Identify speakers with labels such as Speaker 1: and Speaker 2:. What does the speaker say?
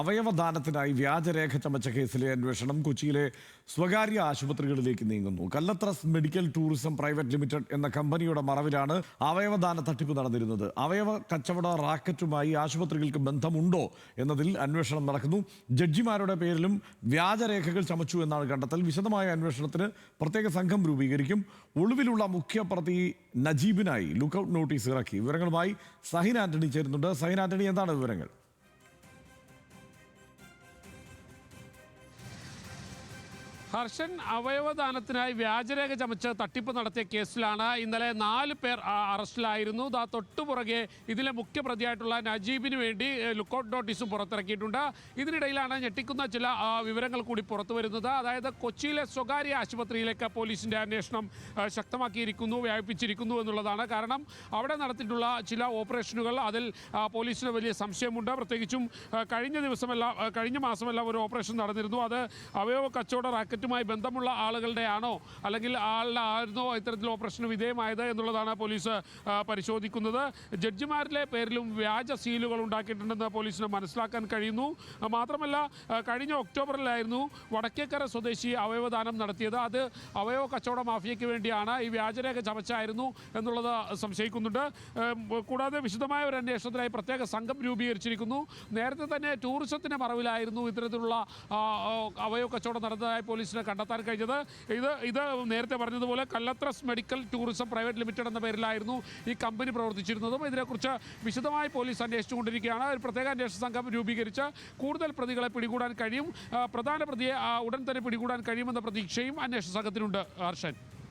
Speaker 1: അവയവദാനത്തിനായി വ്യാജരേഖ ചമച്ച കേസിലെ അന്വേഷണം കൊച്ചിയിലെ സ്വകാര്യ ആശുപത്രികളിലേക്ക് നീങ്ങുന്നു. കല്ലത്രസ് മെഡിക്കൽ ടൂറിസം പ്രൈവറ്റ് ലിമിറ്റഡ് എന്ന കമ്പനിയുടെ മറവിലാണ് അവയവദാന തട്ടിപ്പ് നടന്നിരുന്നത്. അവയവ കച്ചവട റാക്കറ്റുമായി ആശുപത്രികൾക്ക് ബന്ധമുണ്ടോ എന്നതിൽ അന്വേഷണം നടക്കുന്നു. ജഡ്ജിമാരുടെ പേരിലും വ്യാജരേഖകൾ ചമച്ചു എന്നാണ് കണ്ടെത്തൽ. വിശദമായ അന്വേഷണത്തിന് പ്രത്യേക സംഘം രൂപീകരിക്കും. ഒളിവിലുള്ള മുഖ്യപ്രതി നജീബിനായി ലുക്കൌട്ട് നോട്ടീസ് ഇറക്കി. വിവരങ്ങളുമായി സഹിൻ ആന്റണി ചേരുന്നുണ്ട്. സഹിൻ ആന്റണി, എന്താണ് വിവരങ്ങൾ?
Speaker 2: ഹർഷൻ, അവയവദാനത്തിനായി വ്യാജരേഖ ചമച്ച് തട്ടിപ്പ് നടത്തിയ കേസിലാണ് ഇന്നലെ 4 പേർ അറസ്റ്റിലായിരുന്നു. തൊട്ടുപുറകെ ഇതിലെ മുഖ്യപ്രതിയായിട്ടുള്ള നജീബിന് വേണ്ടി ലുക്കൌട്ട് നോട്ടീസും പുറത്തിറക്കിയിട്ടുണ്ട്. ഇതിനിടയിലാണ് ഞെട്ടിക്കുന്ന ചില വിവരങ്ങൾ കൂടി പുറത്തു വരുന്നത്. അതായത് കൊച്ചിയിലെ സ്വകാര്യ ആശുപത്രിയിലേക്ക് പോലീസിൻ്റെ അന്വേഷണം ശക്തമാക്കിയിരിക്കുന്നു, വ്യാപിപ്പിച്ചിരിക്കുന്നു എന്നുള്ളതാണ്. കാരണം അവിടെ നടത്തിയിട്ടുള്ള ചില ഓപ്പറേഷനുകൾ അതിൽ പോലീസിന് വലിയ സംശയമുണ്ട്. പ്രത്യേകിച്ചും കഴിഞ്ഞ മാസമല്ല ഒരു ഓപ്പറേഷൻ നടന്നിരുന്നു. അത് അവയവ കച്ചവട റാക്കറ്റുമായി ബന്ധമുള്ള ആളുകളുടെ ആണോ അല്ലെങ്കിൽ ആയിരുന്നോ ഇത്തരത്തിൽ ഓപ്പറേഷന് വിധേയമായത് എന്നുള്ളതാണ് പോലീസ് പരിശോധിക്കുന്നത്. ജഡ്ജിമാരിലെ പേരിലും വ്യാജ സീലുകൾ ഉണ്ടാക്കിയിട്ടുണ്ടെന്ന് പോലീസിന് മനസ്സിലാക്കാൻ കഴിയുന്നു. മാത്രമല്ല, കഴിഞ്ഞ ഒക്ടോബറിലായിരുന്നു വടക്കേക്കര സ്വദേശി അവയവദാനം നടത്തിയത്. അത് അവയവ കച്ചവട മാഫിയയ്ക്ക് വേണ്ടിയാണ്, ഈ വ്യാജരേഖ ചമച്ചായിരുന്നു എന്നുള്ളത് സംശയിക്കുന്നുണ്ട്. കൂടാതെ വിശദമായ ഒരു അന്വേഷണത്തിനായി പ്രത്യേക സംഘം രൂപീകരിച്ചിരിക്കുന്നു. നേരത്തെ തന്നെ ടൂറിസത്തിൻ്റെ മറവിലായിരുന്നു ഇത്തരത്തിലുള്ള അവയവ കച്ചവടം നടന്നതായി പോലീസിനെ കണ്ടെത്താൻ കഴിഞ്ഞത്. ഇത് നേരത്തെ പറഞ്ഞതുപോലെ കല്ലത്രസ് മെഡിക്കൽ ടൂറിസം പ്രൈവറ്റ് ലിമിറ്റഡ് എന്ന പേരിലായിരുന്നു ഈ കമ്പനി പ്രവർത്തിച്ചിരുന്നതും. ഇതിനെക്കുറിച്ച് വിശദമായി പോലീസ് അന്വേഷിച്ചുകൊണ്ടിരിക്കുകയാണ്. ഒരു പ്രത്യേക അന്വേഷണ സംഘം രൂപീകരിച്ച് കൂടുതൽ പ്രതികളെ പിടികൂടാൻ കഴിയും. പ്രധാന പ്രതിയെ ഉടൻ തന്നെ പിടികൂടാൻ കഴിയുമെന്ന പ്രതീക്ഷയും അന്വേഷണ സംഘത്തിനുണ്ട്. ഹർഷൻ.